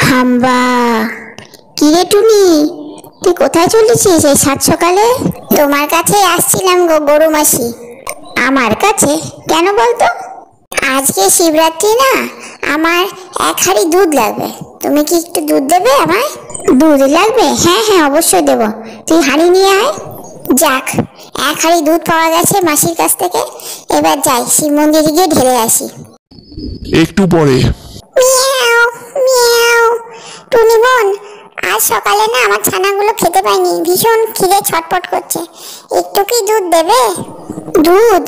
হাম্বা, কিরে টুনি, তুই কোথায় চলেছিস এই সাত সকালে? তোমার কাছে আসছিলাম গো গরু মাসি। আমার কাছে কেন বলতো? আজকে শিবরাত্রি না, আমার এক হাঁড়ি দুধ লাগবে। তুমি কি একটু দুধ দেবে আমায়? দুধ লাগবে? হ্যাঁ হ্যাঁ, অবশ্যই দেবো। তুই হাঁড়ি নিয়ে আয়। যাক, এক হাঁড়ি দুধ পাওয়া গেছে মাসির কাছ থেকে। এবার যাই শিব মন্দিরে গিয়ে ঢেলে আসি। একটু পরে। Miao Miao. টুনি বোন, আজ সকালে না আমার ছানাগুলো খেতে পাইনি, ভীষণ খিদে ছটফট করছে। একটু কি দুধ দেবে? দুধ?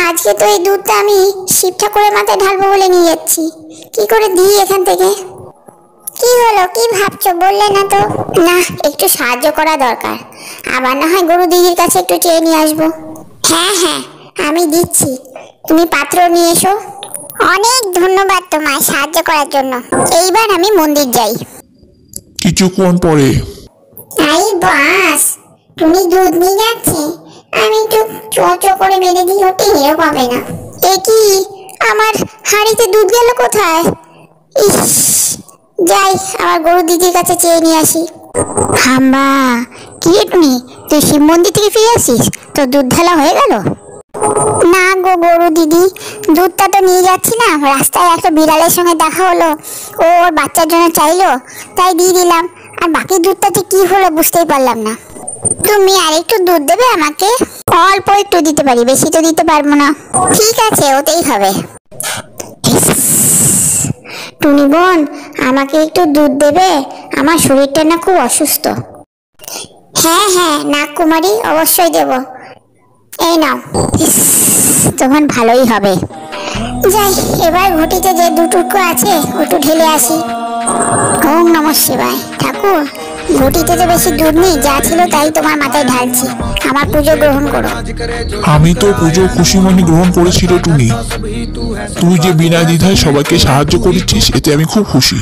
আজকে তো এই দুধটা আমি শিব ঠাকুরের মাথায় ঢালবো বলে নিয়ে যাচ্ছি, কি করে দিই এখান থেকে? কি হলো, কি ভাবছো বললে না তো? না, একটু সাহায্য করা দরকার। আবার না হয় গরু দিদির কাছে একটু চেয়ে নিয়ে আসবো। হ্যাঁ হ্যাঁ, আমি দিচ্ছি, তুমি পাত্র নিয়ে এসো। অনেক ধন্যবাদ তোমায় সাহায্য করার জন্য। এইবার আমি মন্দির যাই। কিছুক্ষণ পরে। আই বাস, তুমি দুধ নিয়ে যাচ্ছে, আমি একটু চো করে মেরে দিই, ওটি হেও পাবে না। এ কি, আমার হাঁড়িতে দুধ গেল কোথায়? ইস, যাই আমার গরু দিদির কাছে চেয়ে নিয়ে আসি। হাম্বা, কি রে টুনি, তুই শিব মন্দির থেকে ফিরে আসিস, তোর দুধ ঢালা হয়ে গেল? না গো গরু দিদি, দুধটা তো নিয়ে যাচ্ছি না, রাস্তায় একটা বিড়ালের সঙ্গে দেখা হলো, ও ওর বাচ্চার জন্য চাইলো, তাই দিয়ে দিলাম। আর বাকি দুধটাতে কি হলো বুঝতেই পারলাম না। তুমি আর একটু দুধ দেবে আমাকে? অল্প একটু দিতে পারি, বেশি তো দিতে পারবো না। ঠিক আছে, ওতেই হবে। টুনি বোন, আমাকে একটু দুধ দেবে? আমার শরীরটা না খুব অসুস্থ। হ্যাঁ হ্যাঁ নাগ কুমারী, অবশ্যই দেব। এই নাও। তখন ভালোই হবে। যাই, এবার ঘটিতে যে দুটুকু আছে ওটু ঢেলে আসি। ওম নমঃ শিবায়। ঠাকুর, ঘটিতে তো বেশি দুধ নেই, যা ছিল তাই তোমার মাথায় ঢালছি, আমার পুজো গ্রহণ করো। আমি তো পুজো খুশি মনে গ্রহণ করেছি রে টুনি। তুই যে বিনা দ্বিধায় সবাইকে সাহায্য করেছিস, এতে আমি খুব খুশি।